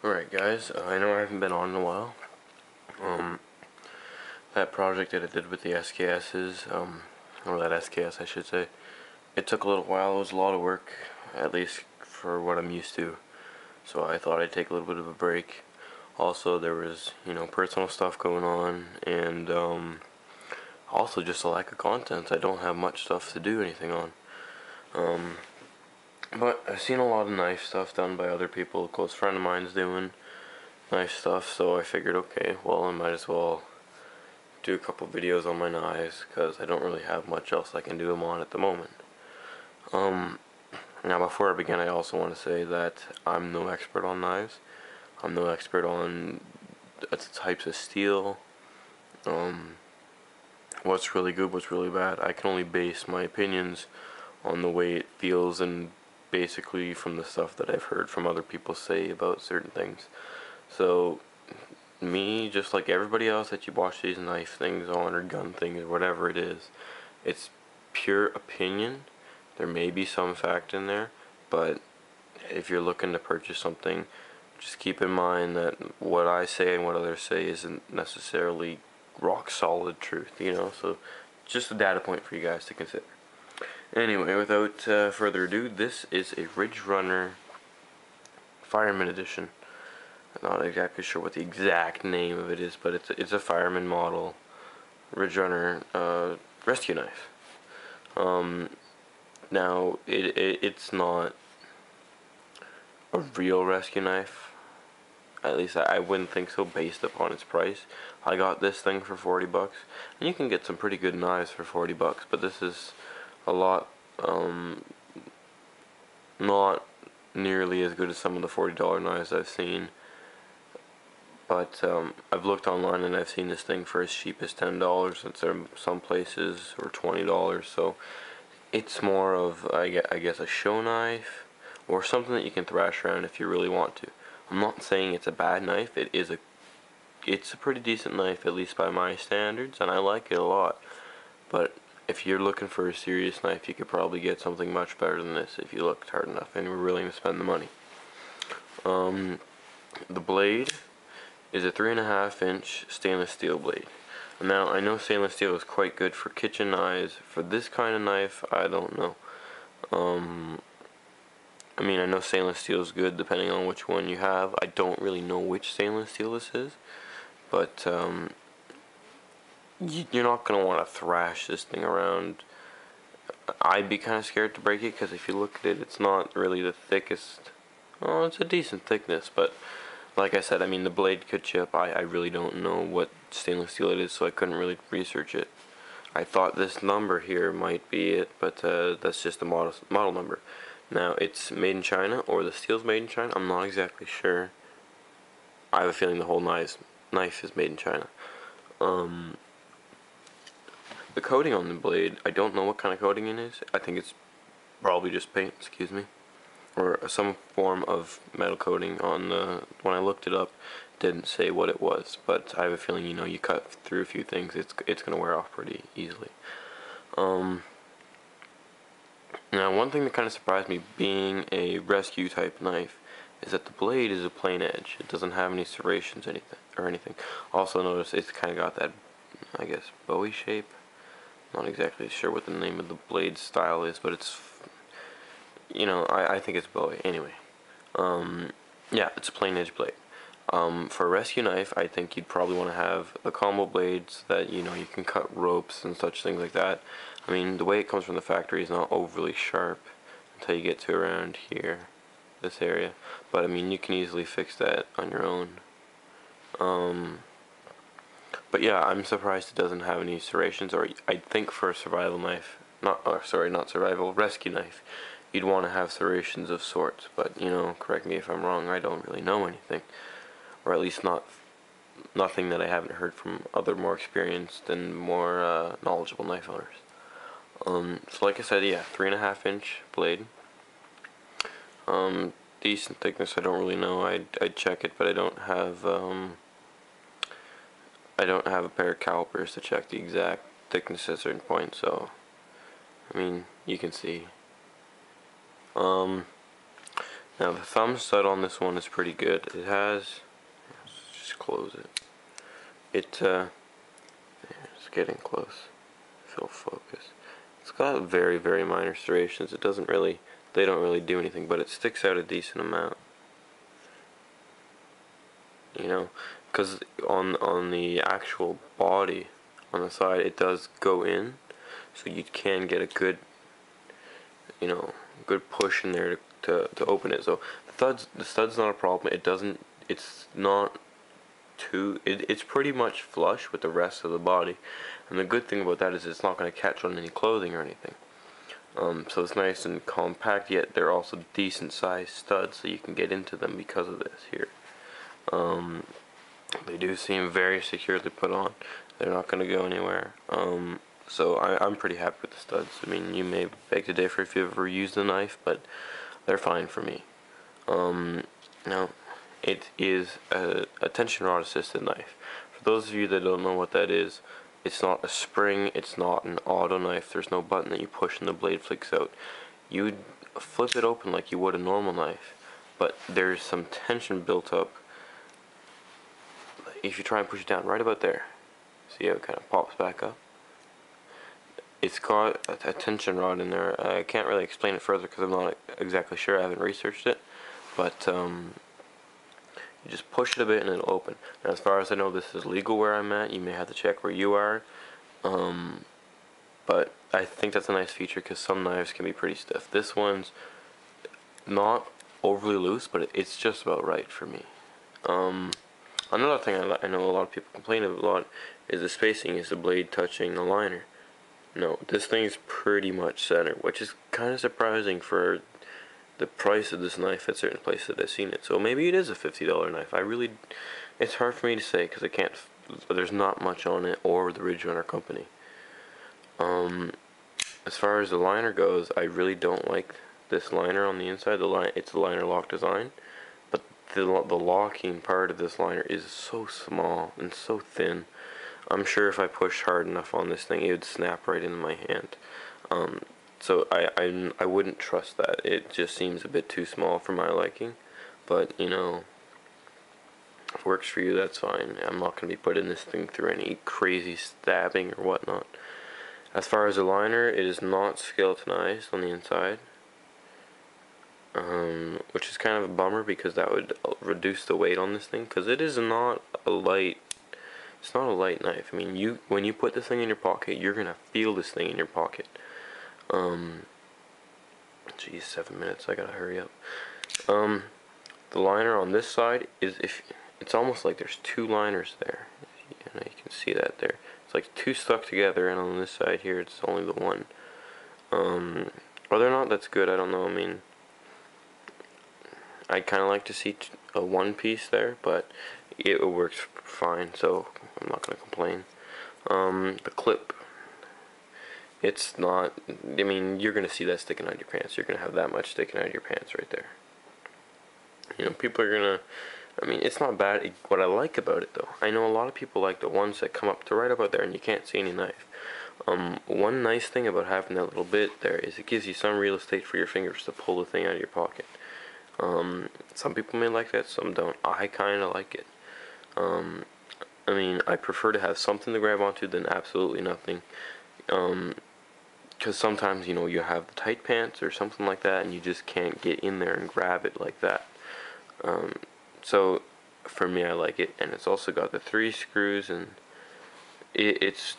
Alright guys, I know I haven't been on in a while. That project that I did with the SKS's, or that SKS I should say, it took a little while. It was a lot of work, at least for what I'm used to. So I thought I'd take a little bit of a break. Also, there was, personal stuff going on, and also just a lack of content. I don't have much stuff to do anything on. But I've seen a lot of knife stuff done by other people. A close friend of mine's doing knife stuff, so I figured, okay, well, I might as well do a couple videos on my knives, because I don't really have much else I can do them on at the moment. Now before I begin, I also want to say that I'm no expert on knives. I'm no expert on the types of steel, what's really good, what's really bad. I can only base my opinions on the way it feels and basically from the stuff that I've heard from other people say about certain things. So me, just like everybody else that you watch these knife things on, or gun things, or whatever it is, it's pure opinion. There may be some fact in there, but if you're looking to purchase something, just keep in mind that what I say and what others say isn't necessarily rock solid truth, so just a data point for you guys to consider. Anyway, without further ado, this is a Ridge Runner Fireman Edition. I'm not exactly sure what the exact name of it is, but it's a fireman model Ridge Runner rescue knife. Now it's not a real rescue knife. At least I wouldn't think so based upon its price. I got this thing for 40 bucks, and you can get some pretty good knives for 40 bucks, but this is a lot not nearly as good as some of the $40 knives I've seen. But I've looked online and I've seen this thing for as cheap as $10. It's some places, or $20. So it's more of, I guess, a show knife or something that you can thrash around if you really want to. I'm not saying it's a bad knife. It's a pretty decent knife, at least by my standards, and I like it a lot. But if you're looking for a serious knife, you could probably get something much better than this if you looked hard enough and were willing to spend the money. The blade is a 3.5-inch stainless steel blade. Now, I know stainless steel is quite good for kitchen knives. For this kind of knife, I don't know. I mean, I know stainless steel is good depending on which one you have. I don't really know which stainless steel this is, but you're not going to want to thrash this thing around. I'd be kind of scared to break it, because if you look at it, it's not really the thickest. Well, it's a decent thickness, but like I said, I mean, the blade could chip. I really don't know what stainless steel it is, so I couldn't really research it. I thought this number here might be it, but that's just the model number. Now, it's made in China, or the steel's made in China. I'm not exactly sure. I have a feeling the whole knife is made in China. The coating on the blade, I don't know what kind of coating it is. I think it's probably just paint, or some form of metal coating on the. When I looked it up, didn't say what it was, but I have a feeling, you cut through a few things, it's gonna wear off pretty easily. Now, one thing that kind of surprised me, being a rescue type knife, is that the blade is a plain edge. It doesn't have any serrations or anything. Also, notice it's kind of got that, I guess, bowie shape. Not exactly sure what the name of the blade style is, but it's, I think it's bowie. Anyway, yeah, it's a plain edge blade. For a rescue knife, I think you'd probably want to have the combo blades that, you can cut ropes and such things like that. I mean, the way it comes from the factory is not overly sharp until you get to around here, this area. But I mean, you can easily fix that on your own. But yeah, I'm surprised it doesn't have any serrations, or I think for a survival knife, not survival, rescue knife, you'd want to have serrations of sorts. But, correct me if I'm wrong, I don't really know anything. Or at least nothing that I haven't heard from other more experienced and more knowledgeable knife owners. So like I said, yeah, 3.5-inch blade. Decent thickness. I don't really know. I'd check it, but I don't have a pair of calipers to check the exact thickness at a certain point. So, I mean, you can see. Now the thumb stud on this one is pretty good. It has, let's just close it. It's getting close. If it'll focus. It's got very, very minor serrations. It doesn't really, they don't really do anything, but it sticks out a decent amount. You know, because on the actual body on the side, it does go in, so you can get a good, you know, good push in there to open it. So the stud's not a problem. It doesn't, it's not too, it's pretty much flush with the rest of the body, and the good thing about that is it's not going to catch on any clothing or anything. So it's nice and compact, yet they're also decent sized studs, so you can get into them because of this here. They do seem very securely put on. They're not going to go anywhere. So I'm pretty happy with the studs. I mean, you may beg to differ if you've ever used a knife, but they're fine for me. Now, it is a tension rod assisted knife. For those of you that don't know what that is, it's not a spring, it's not an auto knife. There's no button that you push and the blade flicks out. You would flip it open like you would a normal knife, but there's some tension built up. If you try and push it down right about there, see how it kind of pops back up? It's got a tension rod in there. I can't really explain it further because I'm not exactly sure. I haven't researched it, but you just push it a bit and it'll open. Now, as far as I know, this is legal where I'm at. You may have to check where you are, but I think that's a nice feature because some knives can be pretty stiff. This one's not overly loose, but it's just about right for me. Another thing I know a lot of people complain about a lot is the spacing, is the blade touching the liner. No, this thing's pretty much center, which is kind of surprising for the price of this knife at certain places that I've seen it. So maybe it is a $50 knife. It's hard for me to say because I can't, there's not much on it or the Ridge Runner company. As far as the liner goes, I really don't like this liner on the inside. It's a liner lock design. The locking part of this liner is so small and so thin. I'm sure if I pushed hard enough on this thing, it would snap right into my hand. So I wouldn't trust that. It just seems a bit too small for my liking. But, you know, if it works for you, that's fine. I'm not going to be putting this thing through any crazy stabbing or whatnot. As far as the liner, it is not skeletonized on the inside. Which is kind of a bummer because that would reduce the weight on this thing, because it is not a light, it's not a light knife. I mean, when you put this thing in your pocket, you're gonna feel this thing in your pocket. Geez, 7 minutes, I gotta hurry up. The liner on this side is, it's almost like there's two liners there. You know, you can see that there. It's like two stuck together, and on this side here, it's only the one. Whether or not that's good, I don't know. I mean, I'd kind of like to see a one piece there, but it works fine, so I'm not going to complain. The clip, it's not, I mean, you're going to see that sticking out of your pants. You're going to have that much sticking out of your pants right there. You know, people are going to, I mean, it's not bad. What I like about it, though, I know a lot of people like the ones that come up to right about there and you can't see any knife. One nice thing about having that little bit there is it gives you some real estate for your fingers to pull the thing out of your pocket. Some people may like that, some don't. I kind of like it. I mean, I prefer to have something to grab onto than absolutely nothing. Because sometimes, you know, you have the tight pants or something like that, and you just can't get in there and grab it like that. So, for me, I like it, and it's also got the 3 screws, and it's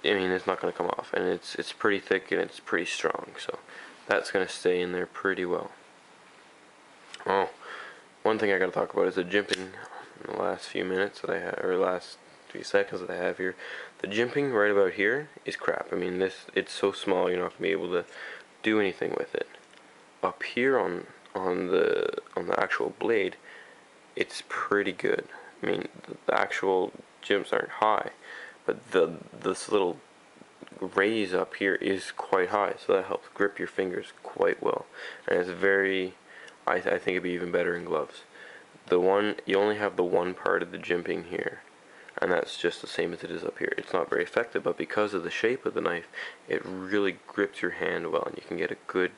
not going to come off, and it's pretty thick and it's pretty strong, so that's going to stay in there pretty well. Oh, one thing I gotta talk about is the jimping in the last few minutes that I have, or last few seconds that I have here. The jimping right about here is crap. I mean, it's so small you're not gonna be able to do anything with it. Up here on the actual blade, it's pretty good. I mean, the actual jimps aren't high, but this little raise up here is quite high, so that helps grip your fingers quite well, and it's very. I think it'd be even better in gloves. You only have the one part of the jimping here, and that's just the same as it is up here. It's not very effective, but because of the shape of the knife, it really grips your hand well, and you can get a good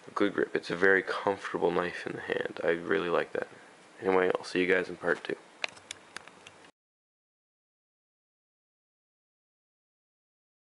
a good grip. It's a very comfortable knife in the hand. I really like that. Anyway, I'll see you guys in part 2.